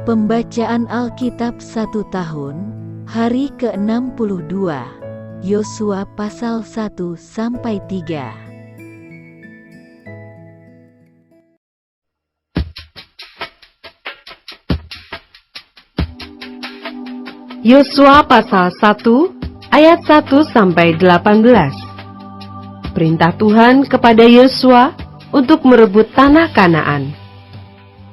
Pembacaan Alkitab 1 tahun, hari ke-62, Yosua pasal 1-3. Yosua pasal 1 ayat 1-18. Perintah Tuhan kepada Yosua untuk merebut tanah Kanaan.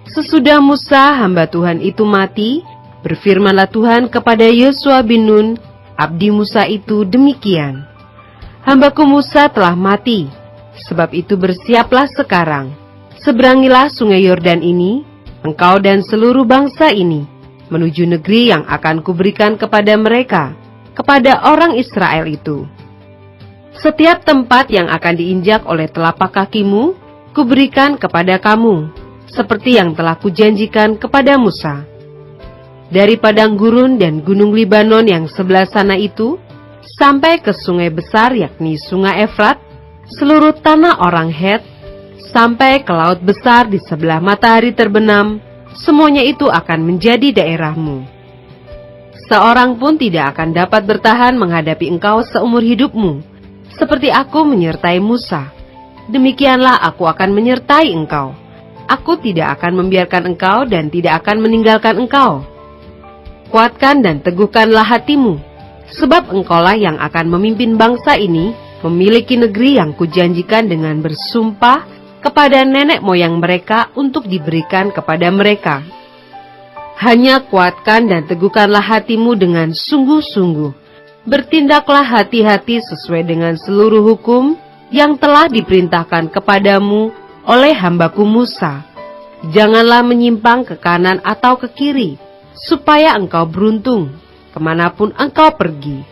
Sesudah Musa hamba Tuhan itu mati, berfirmanlah Tuhan kepada Yosua bin Nun, abdi Musa itu demikian. Hambaku Musa telah mati, sebab itu bersiaplah sekarang. Seberangilah sungai Yordan ini, engkau dan seluruh bangsa ini, menuju negeri yang akan kuberikan kepada mereka, kepada orang Israel itu. Setiap tempat yang akan diinjak oleh telapak kakimu, kuberikan kepada kamu, seperti yang telah kujanjikan kepada Musa. Dari padang gurun dan gunung Libanon yang sebelah sana itu, sampai ke sungai besar yakni sungai Efrat, seluruh tanah orang Het, sampai ke laut besar di sebelah matahari terbenam, semuanya itu akan menjadi daerahmu. Seorang pun tidak akan dapat bertahan menghadapi engkau seumur hidupmu, seperti aku menyertai Musa. Demikianlah aku akan menyertai engkau. Aku tidak akan membiarkan engkau dan tidak akan meninggalkan engkau. Kuatkan dan teguhkanlah hatimu, sebab engkaulah yang akan memimpin bangsa ini memiliki negeri yang kujanjikan dengan bersumpah kepada nenek moyang mereka untuk diberikan kepada mereka. Hanya kuatkan dan teguhkanlah hatimu dengan sungguh-sungguh. Bertindaklah hati-hati sesuai dengan seluruh hukum yang telah diperintahkan kepadamu oleh hambaku Musa. Janganlah menyimpang ke kanan atau ke kiri, supaya engkau beruntung kemanapun engkau pergi.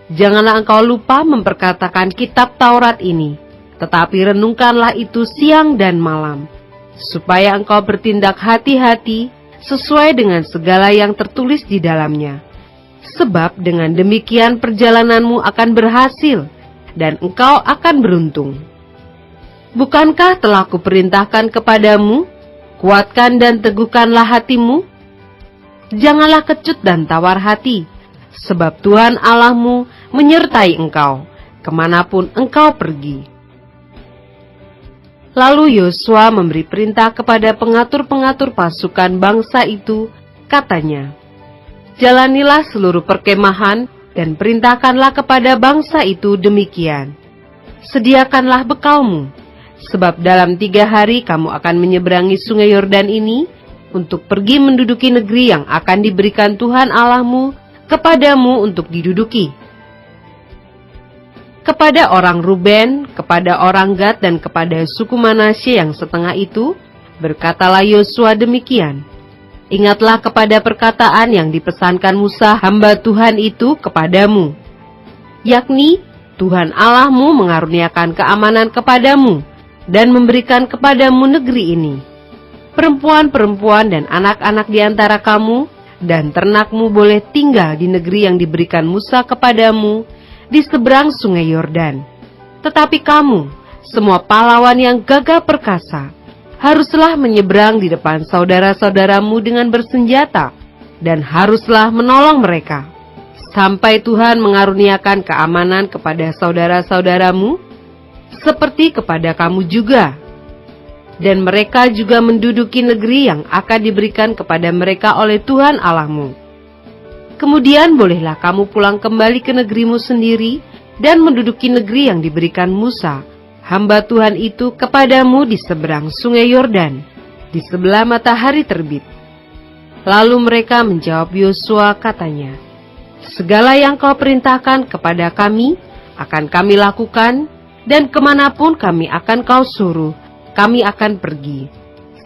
Janganlah engkau lupa memperkatakan kitab Taurat ini, tetapi renungkanlah itu siang dan malam, supaya engkau bertindak hati-hati sesuai dengan segala yang tertulis di dalamnya. Sebab dengan demikian perjalananmu akan berhasil, dan engkau akan beruntung. Bukankah telah kuperintahkan kepadamu, kuatkan dan teguhkanlah hatimu? Janganlah kecut dan tawar hati, sebab Tuhan Allahmu menyertai engkau, kemanapun engkau pergi. Lalu Yosua memberi perintah kepada pengatur-pengatur pasukan bangsa itu, katanya, jalanilah seluruh perkemahan dan perintahkanlah kepada bangsa itu demikian. Sediakanlah bekalmu, sebab dalam 3 hari kamu akan menyeberangi sungai Yordan ini untuk pergi menduduki negeri yang akan diberikan Tuhan Allahmu kepadamu untuk diduduki. Kepada orang Ruben, kepada orang Gad, dan kepada suku Manasye yang setengah itu, berkatalah Yosua demikian. Ingatlah kepada perkataan yang dipesankan Musa hamba Tuhan itu kepadamu, yakni Tuhan Allahmu mengaruniakan keamanan kepadamu dan memberikan kepadamu negeri ini. Perempuan-perempuan dan anak-anak di antara kamu dan ternakmu boleh tinggal di negeri yang diberikan Musa kepadamu di seberang sungai Yordan. Tetapi kamu, semua pahlawan yang gagah perkasa, haruslah menyeberang di depan saudara-saudaramu dengan bersenjata, dan haruslah menolong mereka, sampai Tuhan mengaruniakan keamanan kepada saudara-saudaramu, seperti kepada kamu juga. Dan mereka juga menduduki negeri yang akan diberikan kepada mereka oleh Tuhan Allahmu. Kemudian bolehlah kamu pulang kembali ke negerimu sendiri dan menduduki negeri yang diberikan Musa, hamba Tuhan itu kepadamu di seberang sungai Yordan, di sebelah matahari terbit. Lalu mereka menjawab Yosua katanya, segala yang kau perintahkan kepada kami, akan kami lakukan, dan kemanapun kami akan kau suruh, kami akan pergi.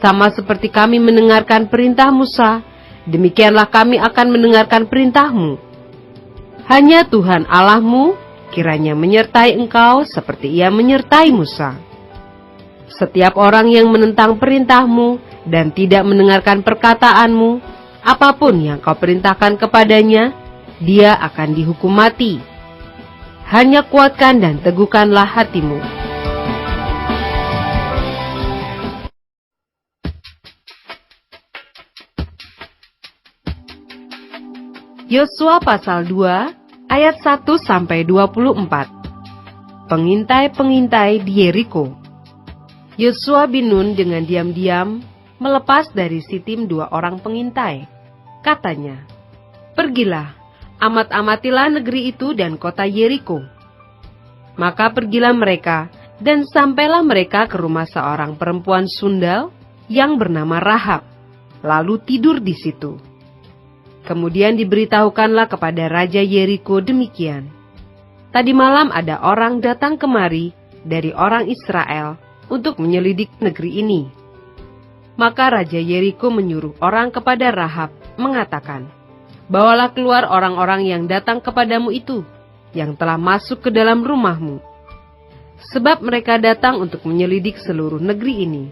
Sama seperti kami mendengarkan perintah Musa, demikianlah kami akan mendengarkan perintahmu. Hanya Tuhan Allahmu kiranya menyertai engkau seperti ia menyertai Musa. Setiap orang yang menentang perintahmu dan tidak mendengarkan perkataanmu, apapun yang kau perintahkan kepadanya, dia akan dihukum mati. Hanya kuatkan dan teguhkanlah hatimu. Yosua pasal 2 ayat 1-24. Pengintai-pengintai di Yeriko. Yosua bin Nun dengan diam-diam melepas dari Sitim 2 orang pengintai. Katanya, "Pergilah, amat-amatilah negeri itu dan kota Yeriko." Maka pergilah mereka, dan sampailah mereka ke rumah seorang perempuan sundal yang bernama Rahab, lalu tidur di situ. Kemudian diberitahukanlah kepada Raja Yeriko demikian, "Tadi malam ada orang datang kemari dari orang Israel untuk menyelidik negeri ini." Maka Raja Yeriko menyuruh orang kepada Rahab mengatakan, "Bawalah keluar orang-orang yang datang kepadamu itu, yang telah masuk ke dalam rumahmu. Sebab mereka datang untuk menyelidik seluruh negeri ini."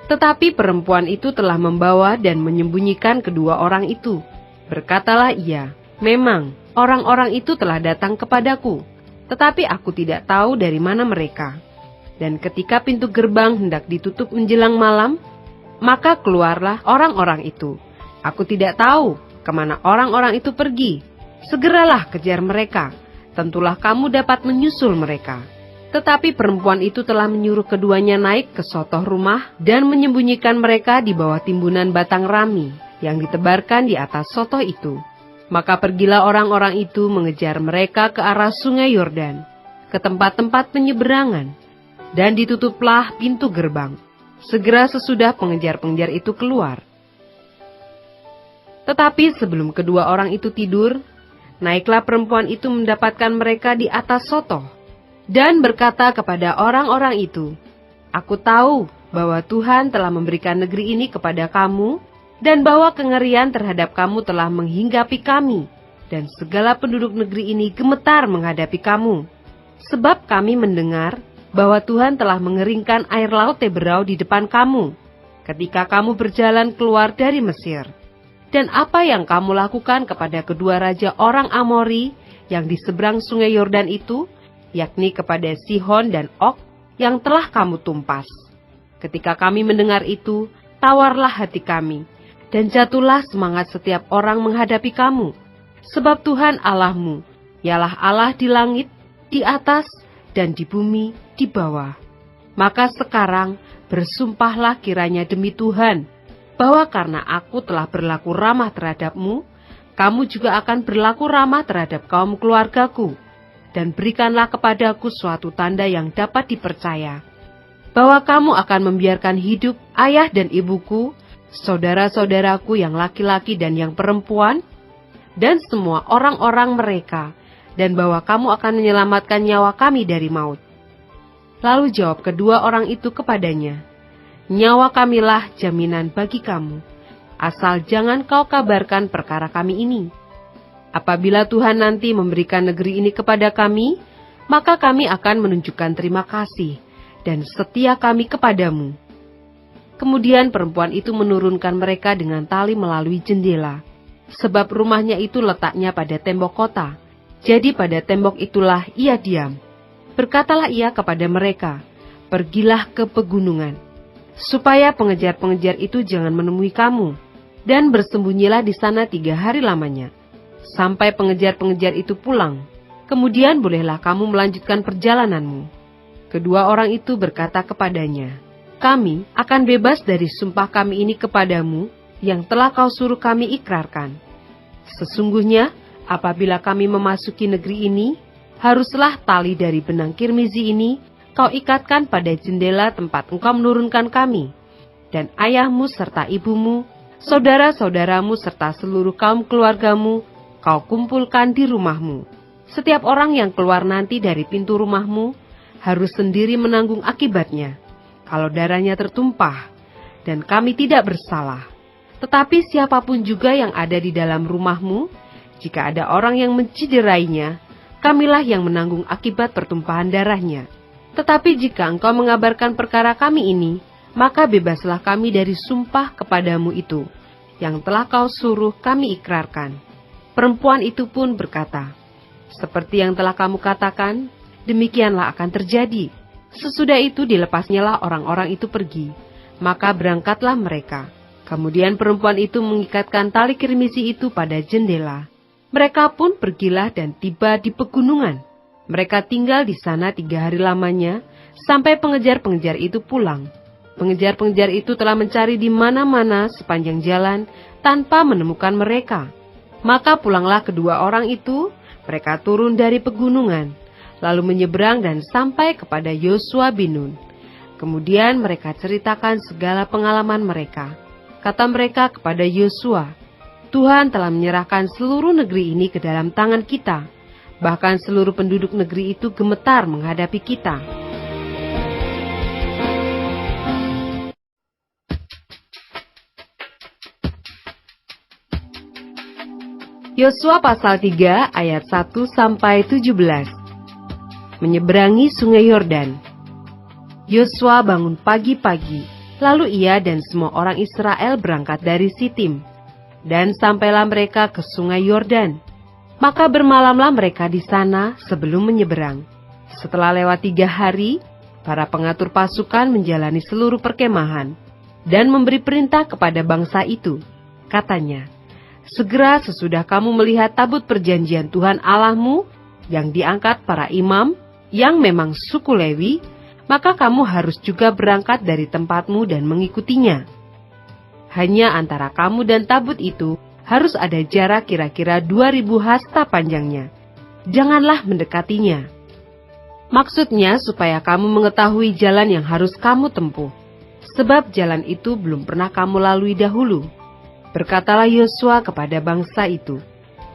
Tetapi perempuan itu telah membawa dan menyembunyikan kedua orang itu. Berkatalah ia, "Memang orang-orang itu telah datang kepadaku, tetapi aku tidak tahu dari mana mereka." Dan ketika pintu gerbang hendak ditutup menjelang malam, maka keluarlah orang-orang itu. Aku tidak tahu kemana orang-orang itu pergi. Segeralah kejar mereka, tentulah kamu dapat menyusul mereka. Tetapi perempuan itu telah menyuruh keduanya naik ke sotoh rumah dan menyembunyikan mereka di bawah timbunan batang rami yang ditebarkan di atas sotoh itu. Maka pergilah orang-orang itu mengejar mereka ke arah sungai Yordan, ke tempat-tempat penyeberangan, dan ditutuplah pintu gerbang. Segera sesudah pengejar-pengejar itu keluar. Tetapi sebelum kedua orang itu tidur, naiklah perempuan itu mendapatkan mereka di atas sotoh, dan berkata kepada orang-orang itu, "Aku tahu bahwa Tuhan telah memberikan negeri ini kepada kamu, dan bahwa kengerian terhadap kamu telah menghinggapi kami, dan segala penduduk negeri ini gemetar menghadapi kamu. Sebab kami mendengar bahwa Tuhan telah mengeringkan air laut Teberau di depan kamu, ketika kamu berjalan keluar dari Mesir. Dan apa yang kamu lakukan kepada kedua raja orang Amori yang di seberang sungai Yordan itu, yakni kepada Sihon dan Og, yang telah kamu tumpas. Ketika kami mendengar itu, tawarlah hati kami, dan jatuhlah semangat setiap orang menghadapi kamu. Sebab Tuhan Allahmu, ialah Allah di langit, di atas, dan di bumi, di bawah. Maka sekarang bersumpahlah kiranya demi Tuhan, bahwa karena aku telah berlaku ramah terhadapmu, kamu juga akan berlaku ramah terhadap kaum keluargaku. Dan berikanlah kepadaku suatu tanda yang dapat dipercaya, bahwa kamu akan membiarkan hidup ayah dan ibuku, saudara-saudaraku yang laki-laki dan yang perempuan, dan semua orang-orang mereka, dan bahwa kamu akan menyelamatkan nyawa kami dari maut." Lalu jawab kedua orang itu kepadanya, "Nyawa kamilah jaminan bagi kamu, asal jangan kau kabarkan perkara kami ini. Apabila Tuhan nanti memberikan negeri ini kepada kami, maka kami akan menunjukkan terima kasih dan setia kami kepadamu." Kemudian perempuan itu menurunkan mereka dengan tali melalui jendela, sebab rumahnya itu letaknya pada tembok kota. Jadi pada tembok itulah ia diam. Berkatalah ia kepada mereka, "Pergilah ke pegunungan, supaya pengejar-pengejar itu jangan menemui kamu, dan bersembunyilah di sana 3 hari lamanya, sampai pengejar-pengejar itu pulang. Kemudian bolehlah kamu melanjutkan perjalananmu." Kedua orang itu berkata kepadanya, "Kami akan bebas dari sumpah kami ini kepadamu, yang telah kau suruh kami ikrarkan. Sesungguhnya, apabila kami memasuki negeri ini, haruslah tali dari benang kirmizi ini kau ikatkan pada jendela tempat engkau menurunkan kami, dan ayahmu serta ibumu, saudara-saudaramu serta seluruh kaum keluargamu, kau kumpulkan di rumahmu. Setiap orang yang keluar nanti dari pintu rumahmu, harus sendiri menanggung akibatnya, kalau darahnya tertumpah, dan kami tidak bersalah. Tetapi siapapun juga yang ada di dalam rumahmu, jika ada orang yang menciderainya, kamilah yang menanggung akibat pertumpahan darahnya. Tetapi jika engkau mengabarkan perkara kami ini, maka bebaslah kami dari sumpah kepadamu itu, yang telah kau suruh kami ikrarkan." Perempuan itu pun berkata, "Seperti yang telah kamu katakan, demikianlah akan terjadi." Sesudah itu dilepasnyalah orang-orang itu pergi, maka berangkatlah mereka. Kemudian perempuan itu mengikatkan tali kirmizi itu pada jendela. Mereka pun pergilah dan tiba di pegunungan. Mereka tinggal di sana 3 hari lamanya, sampai pengejar-pengejar itu pulang. Pengejar-pengejar itu telah mencari di mana-mana sepanjang jalan, tanpa menemukan mereka. Maka pulanglah kedua orang itu, mereka turun dari pegunungan, lalu menyeberang dan sampai kepada Yosua bin Nun. Kemudian mereka ceritakan segala pengalaman mereka. Kata mereka kepada Yosua, "Tuhan telah menyerahkan seluruh negeri ini ke dalam tangan kita. Bahkan seluruh penduduk negeri itu gemetar menghadapi kita." Yosua pasal 3 ayat 1 sampai 17. Menyeberangi Sungai Yordan. Yosua bangun pagi-pagi, lalu ia dan semua orang Israel berangkat dari Sitim, dan sampailah mereka ke Sungai Yordan. Maka bermalamlah mereka di sana sebelum menyeberang. Setelah lewat 3 hari, para pengatur pasukan menjalani seluruh perkemahan dan memberi perintah kepada bangsa itu. Katanya, "Segera sesudah kamu melihat tabut perjanjian Tuhan Allahmu yang diangkat para imam, yang memang suku Lewi, maka kamu harus juga berangkat dari tempatmu dan mengikutinya. Hanya antara kamu dan tabut itu harus ada jarak kira-kira 2000 hasta panjangnya. Janganlah mendekatinya. Maksudnya supaya kamu mengetahui jalan yang harus kamu tempuh, sebab jalan itu belum pernah kamu lalui dahulu." Berkatalah Yosua kepada bangsa itu,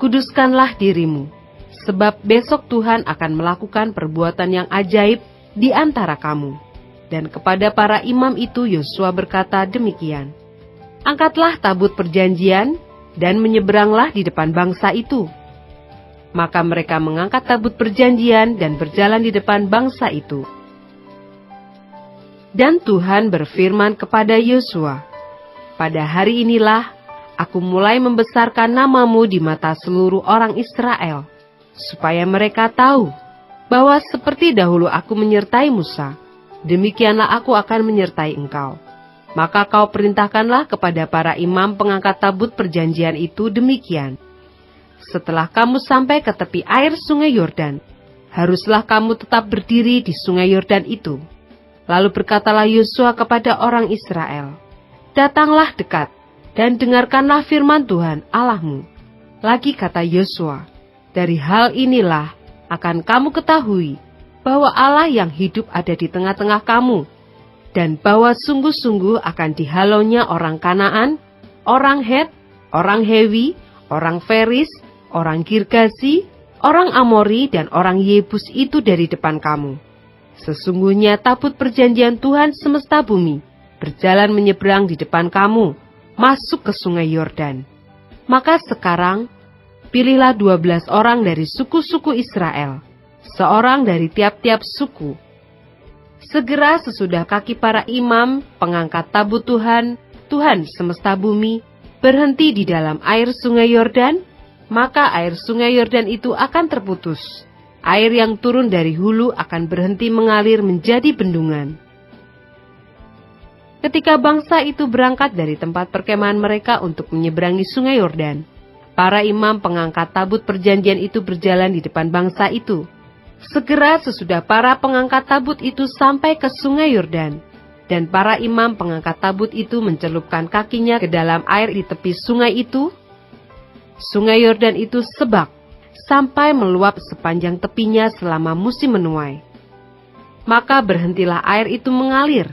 "Kuduskanlah dirimu, sebab besok Tuhan akan melakukan perbuatan yang ajaib di antara kamu." Dan kepada para imam itu Yosua berkata demikian, "Angkatlah tabut perjanjian dan menyeberanglah di depan bangsa itu." Maka mereka mengangkat tabut perjanjian dan berjalan di depan bangsa itu. Dan Tuhan berfirman kepada Yosua, "Pada hari inilah Aku mulai membesarkan namamu di mata seluruh orang Israel, supaya mereka tahu bahwa seperti dahulu aku menyertai Musa, demikianlah aku akan menyertai engkau. Maka kau perintahkanlah kepada para imam pengangkat tabut perjanjian itu demikian. Setelah kamu sampai ke tepi air Sungai Yordan, haruslah kamu tetap berdiri di Sungai Yordan itu." Lalu berkatalah Yosua kepada orang Israel, "Datanglah dekat dan dengarkanlah firman Tuhan Allahmu." Lagi kata Yosua, "Dari hal inilah akan kamu ketahui bahwa Allah yang hidup ada di tengah-tengah kamu, dan bahwa sungguh-sungguh akan dihalaunya orang Kanaan, orang Het, orang Hewi, orang Feris, orang Girgasi, orang Amori, dan orang Yebus itu dari depan kamu. Sesungguhnya tabut perjanjian Tuhan semesta bumi berjalan menyeberang di depan kamu, masuk ke Sungai Yordan. Maka sekarang, pilihlah 12 orang dari suku-suku Israel, seorang dari tiap-tiap suku. Segera sesudah kaki para imam, pengangkat tabut Tuhan, Tuhan semesta bumi, berhenti di dalam air Sungai Yordan, maka air Sungai Yordan itu akan terputus. Air yang turun dari hulu akan berhenti mengalir menjadi bendungan." Ketika bangsa itu berangkat dari tempat perkemahan mereka untuk menyeberangi Sungai Yordan, para imam pengangkat tabut perjanjian itu berjalan di depan bangsa itu. Segera sesudah para pengangkat tabut itu sampai ke Sungai Yordan, dan para imam pengangkat tabut itu mencelupkan kakinya ke dalam air di tepi sungai itu, Sungai Yordan itu sebak, sampai meluap sepanjang tepinya selama musim menuai. Maka berhentilah air itu mengalir.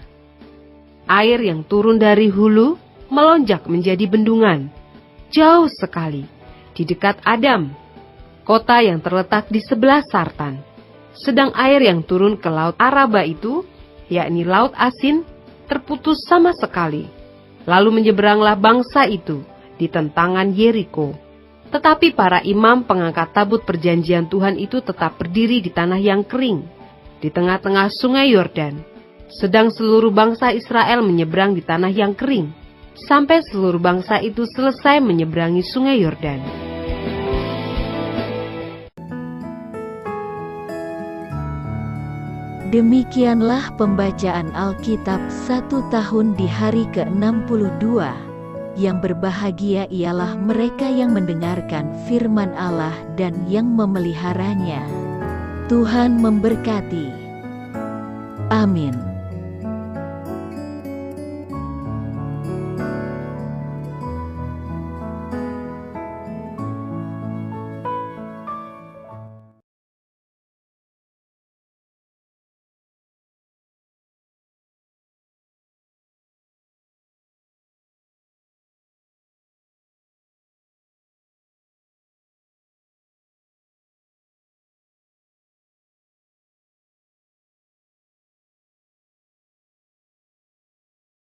Air yang turun dari hulu melonjak menjadi bendungan, jauh sekali, di dekat Adam, kota yang terletak di sebelah Sartan. Sedang air yang turun ke laut Araba itu, yakni laut asin, terputus sama sekali. Lalu menyeberanglah bangsa itu di tentangan Yeriko. Tetapi para imam pengangkat tabut perjanjian Tuhan itu tetap berdiri di tanah yang kering, di tengah-tengah Sungai Yordan. Sedang seluruh bangsa Israel menyeberang di tanah yang kering, sampai seluruh bangsa itu selesai menyeberangi Sungai Yordan. Demikianlah pembacaan Alkitab 1 tahun di hari ke-62. Yang berbahagia ialah mereka yang mendengarkan firman Allah dan yang memeliharanya. Tuhan memberkati. Amin.